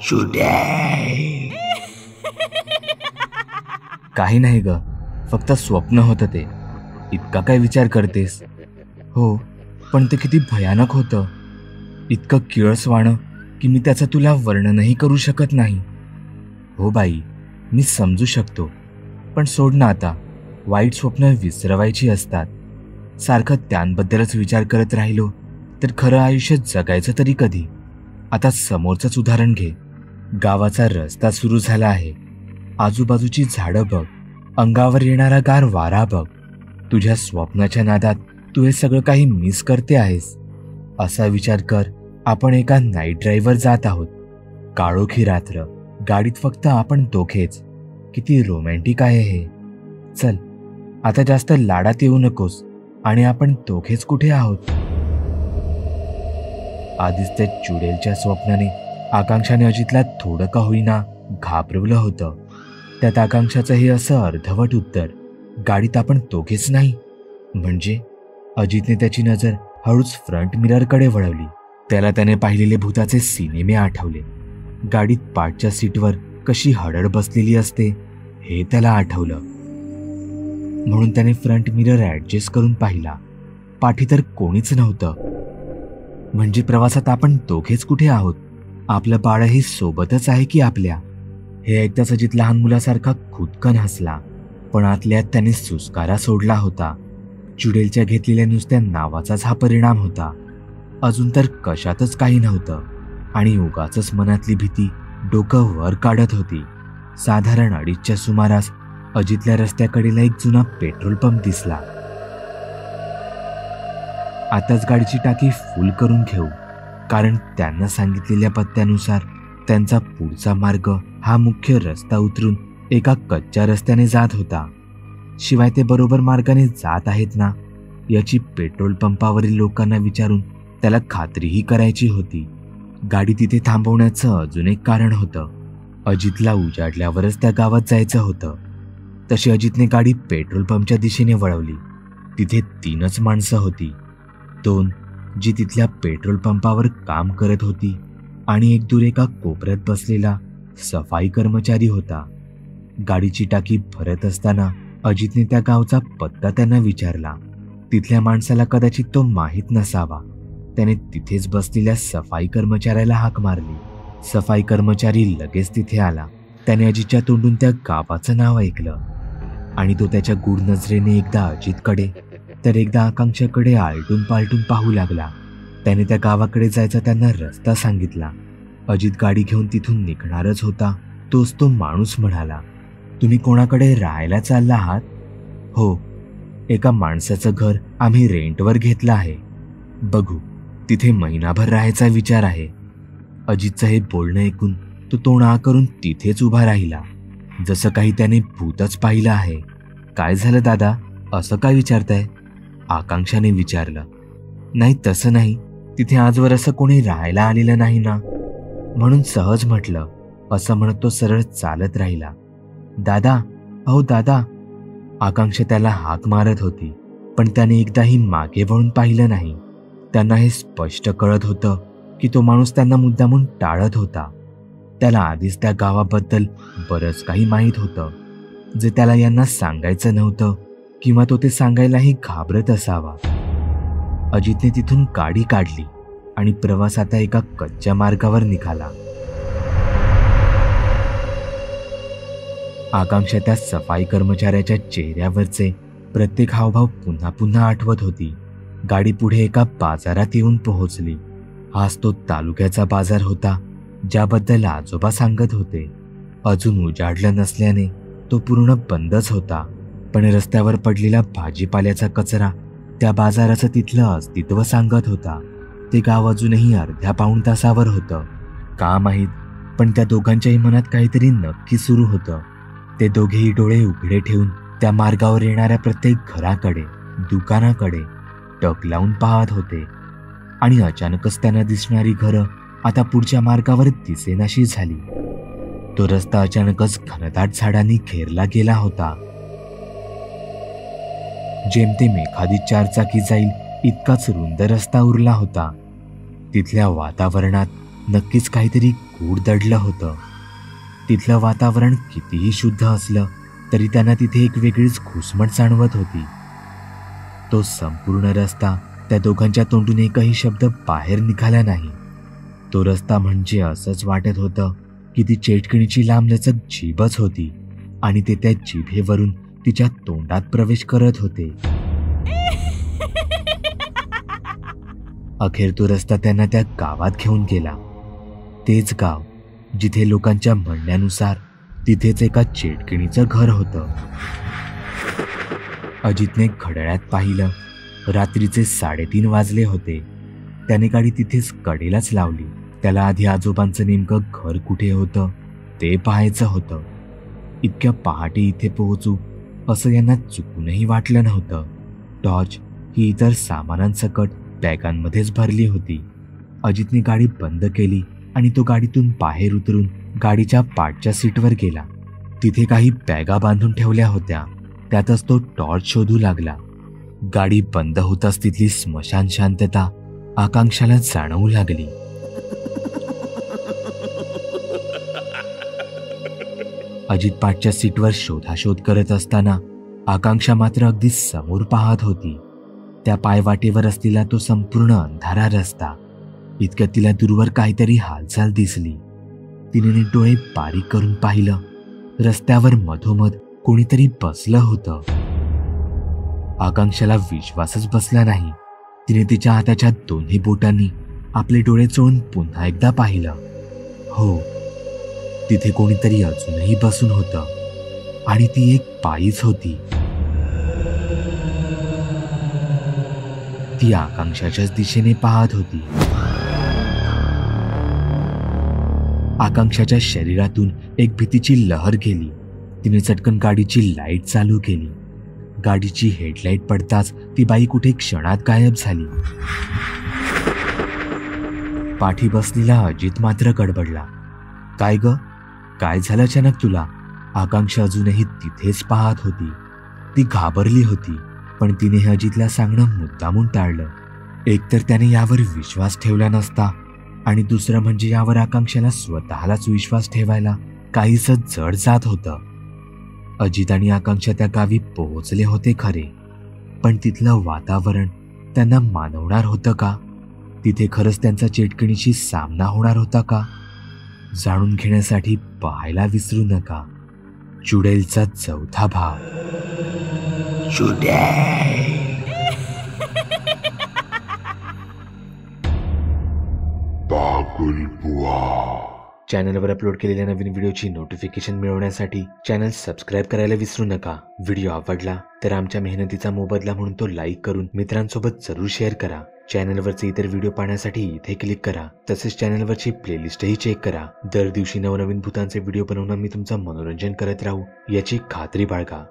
चुडेल. काही नाही ग, फक्त स्वप्न होतं ते. इतका काय विचार करतेस? हो, पण ते किती भयानक होतं. इतकं किळसवाणं की मी त्याचं तुला वर्णनही करू शकत नाही. हो बाई, मी समजू शकतो, पण सोड ना आता. वाईट स्वप्न विसरवायची असतात. सारखं त्यांबद्दलच विचार करत राहिलो तर खरं आयुष्य जगायचं तरी कधी? आता समोरचंच उदाहरण घे. गावाचा रस्ता सुरू झाला आहे. आजूबाजूची झाडं बघ, अंगावर येणारा गार वारा बघ. तुझ्या स्वप्नाच्या नादात तू हे सगळं काही मिस करते आहेस. असा विचार कर, आपण एका नाईट ड्राईव्हवर जात आहोत. काळोखी रात्र, गाडीत फक्त आपण दोघेच. किती रोमॅन्टिक आहे हे. चल आता जास्त लाडात येऊ नकोस. आणि आपण दोघेच कुठे आहोत? आधीच त्या चुडेलच्या स्वप्नाने आकांक्षाने अजितला थोडं का होईना घाबरवलं होतं. त्यात आकांक्षाचं हे असं अर्धवट उत्तर, गाडीत आपण दोघेच नाही म्हणजे? अजितने त्याची नजर हळूच फ्रंट मिररकडे वळवली. त्याला त्याने पाहिलेले भूताचे सिनेमे आठवले. गाडीत पाठच्या सीटवर कशी हडड बसलेली असते हे त्याला आठवलं. म्हणून त्याने फ्रंट मिरर ॲडजस्ट करून पाहिला. पाठी तर कोणीच नव्हतं. म्हणजे प्रवासात आपण दोघेच कुठे आहोत? आपलं बाळही सोबतच आहे की आपल्या? हे ऐकताच अजित लहान मुलासारखा खुदकन हसला, पण आतल्यात त्याने सुस्कारा सोडला होता. चुडेलच्या घेतलेल्या नुसत्या नावाचाच हा परिणाम होता. अजून तर कशातच काही नव्हतं. आणि उगाचच मनातली भीती डोकं वर काढत होती. साधारण 2:30च्या सुमारास अजितल्या रस्त्याकडेला एक जुना पेट्रोल पंप दिसला. आताच गाडीची टाकी फुल करून घेऊ, कारण त्यांना सांगितलेल्या पत्त्यानुसार त्यांचा पुढचा मार्ग हा मुख्य रस्ता उतरून एका कच्च्या रस्त्याने जात होता. शिवाय ते बरोबर मार्गाने जात आहेत ना याची पेट्रोल पंपावरील लोकांना विचारून त्याला खात्रीही करायची होती. गाडी तिथे थांबवण्याचं अजून एक कारण होतं. अजितला उजाडल्यावरच त्या गावात जायचं होतं. तशी अजितने गाडी पेट्रोल पंपच्या दिशेने वळवली. तिथे 3च माणसं होती. 2 जी तिथल्या पेट्रोल पंपावर काम करत होती आणि एक दूर एका कोपऱ्यात बसलेला सफाई कर्मचारी होता. गाडीची टाकी भरत असताना अजितने त्या गावचा पत्ता त्यांना विचारला. तिथल्या माणसाला कदाचित तो माहीत नसावा. त्याने तिथेच बसलेल्या सफाई कर्मचाऱ्याला हाक मारली. सफाई कर्मचारी लगेच तिथे आला. त्याने अजितच्या तोंडून त्या गावाचं नाव ऐकलं आणि तो त्याच्या गूढ नजरेने एकदा अजितकडे तर एकदा आकांक्षाकडे आलटून पालटून पाहू लागला. त्याने त्या गावाकडे जायचा त्यांना रस्ता सांगितला. अजित गाडी घेऊन तिथून निघणारच होता तोच तो माणूस म्हणाला, तुम्ही कोणाकडे राहायला चालला आहात? हो, एका माणसाचं घर आम्ही रेंटवर घेतलं आहे. बघू, तिथे महिनाभर राहायचा विचार आहे. अजितचं हे बोलणं ऐकून तो तोंड करून तिथेच उभा राहिला, जसं काही त्याने भूतच पाहिलं आहे. काय झालं दादा, असं काय विचारताय? आकांक्षाने विचारलं. नाही तसं नाही, तिथे आजवर असं कोणी राहायला आलेलं नाही ना, म्हणून सहज म्हटलं. असं म्हणत तो सरळ चालत राहिला. दादा, अहो दादा. आकांक्षा त्याला हाक मारत होती, पण त्याने एकदाही मागे वळून पाहिलं नाही. त्यांना हे स्पष्ट कळत होतं की तो माणूस त्यांना मुद्दामून टाळत होता. त्याला आधीच त्या गावाबद्दल बरंच काही माहीत होतं, जे त्याला यांना सांगायचं नव्हतं किंवा तो ते सांगायलाही घाबरत असावा. अजितने तिथून गाडी काढली आणि प्रवास आता एका कच्च्या मार्गावर निघाला. आकांक्षा त्या सफाई कर्मचाऱ्याच्या चेहऱ्यावरचे प्रत्येक हावभाव पुन्हा पुन्हा आठवत होती. गाडी पुढे एका बाजारात येऊन पोहोचली. हाच तो तालुक्याचा बाजार होता ज्याबद्दल आजोबा सांगत होते. अजून उजाडलं नसल्याने तो पूर्ण बंदच होता, पण रस्त्यावर पडलेला भाजीपाल्याचा कचरा त्या बाजाराचं तिथलं अस्तित्व सांगत होता. ते गाव अजूनही अर्ध्या पाऊण तासावर होतं. का माहीत, पण त्या दोघांच्याही मनात काहीतरी नक्की सुरू होतं. ते दोघेही डोळे उघडे ठेवून त्या मार्गावर येणाऱ्या प्रत्येक घराकडे, दुकानाकडे टक लावून पाहत होते. आणि अचानकच त्यांना दिसणारी घरं आता पुढच्या मार्गावर दिसेनाशी झाली. तो रस्ता अचानकच घनदाट झाडांनी घेरला गेला होता. जेमतेम एखादी 4 चाकी जाईल इतकाच रुंद रस्ता उरला होता. तिथल्या वातावरणात नक्कीच काहीतरी गूढ दडलं होतं. तिथलं वातावरण कितीही शुद्ध असलं तरी त्यांना तिथे एक वेगळीच घुसमट जाणवत होती. तो संपूर्ण रस्ता, त्या दोघांच्या तोंडून एकही शब्द बाहेर निघाला नाही. तो रस्ता म्हणजे असंच वाटत होतं की ती चेटकिणीची लांबलचक जीभच होती आणि ते त्या जिभेवरून तिच्या तोंडात प्रवेश करत होते. अखेर तो रस्ता त्यांना त्या गावात घेऊन गेला. तेच गाव जिथे लोकांच्या म्हणण्यानुसार तिथेच एका चेटकिणीचं घर होतं. अजितने घड्याळात पाहिलं. रात्रीचे 3:30 वाजले होते. त्याने गाडी तिथेच कडेलाच लावली. त्याला आधी आजोबांचं नेमकं घर कुठे होतं ते पाहायचं होतं. इतक्या पहाटे इथे पोहोचू असं यांना चुकूनही वाटलं नव्हतं. टॉर्च ही इतर सामानांसकट बॅगांमध्येच भरली होती. अजितने गाडी बंद केली आणि तो गाडीतून बाहेर उतरून गाडीच्या पाठच्या सीटवर गेला. तिथे काही बॅगा बांधून ठेवल्या होत्या. त्यातच तो टॉर्च शोधू लागला. गाडी बंद होताच तिथली स्मशान शांतता आकांक्षाला जाणवू लागली. अजित पाठच्या सीटवर शोधाशोध करत असताना आकांक्षा मात्र अगदी समोर पाहत होती. त्या पायवाटेवर असलेला तो संपूर्ण अंधारा रस्ता. इतक्यात तिला दूरवर काहीतरी हालचाल दिसली. तिने नीट डोळे बारीक करून पाहिलं. रस्त्यावर मधोमध कोणीतरी बसलं होतं. आकांक्षाला विश्वासच बसला नाही. तिने तिच्या हाताच्या दोन्ही बोटांनी आपले डोळे चोळून पुन्हा एकदा पाहिलं. हो, तिथे कोणीतरी अजूनही बसून होतं आणि ती एक बाईच होती. ती आकांक्षाच्याच दिशेने पाहत होती. आकांक्षाच्या शरीरातून एक भीतीची लहर गेली. तिने चटकन गाडीची लाईट चालू केली. गाडीची हेडलाईट पडताच ती बाई कुठे क्षणात गायब झाली. पाठी बसलेला अजित मात्र गडबडला. काय ग, काय झालं अचानक तुला? आकांक्षा अजूनही तिथेच पाहत होती. ती घाबरली होती, पण तिने हे अजितला सांगणं मुद्दामून टाळलं. एकतर त्याने यावर विश्वास ठेवला नसता आणि दुसरं म्हणजे यावर आकांक्षाला स्वतःलाच विश्वास ठेवायला काहीसं जड जात होतं. अजित आणि आकांक्षा त्या गावी पोहोचले होते खरे, पण तिथलं वातावरण त्यांना मानवणार होतं का? तिथे खरंच त्यांचा चेटकिणीशी सामना होणार होता का? जाणून घेण्यासाठी पाहायला विसरू नका चुडेलचा 4था भाग. चुडेल. चॅनलवर अपलोड केलेल्या नवीन व्हिडिओची नोटिफिकेशन मिळवण्यासाठी चॅनल सबस्क्राईब करायला विसरू नका. व्हिडिओ आवडला तर आमच्या मेहनतीचा मोबदला म्हणून तो लाईक करून मित्रांसोबत जरूर शेअर करा. चॅनलवरचे इतर व्हिडिओ पाहण्यासाठी इथे क्लिक करा. तसेच चॅनलवरची प्लेलिस्टही चेक करा. दर दिवशी नवनवीन भूतांचे व्हिडिओ बनवून मी तुमचं मनोरंजन करत राहू याची खात्री बाळगा.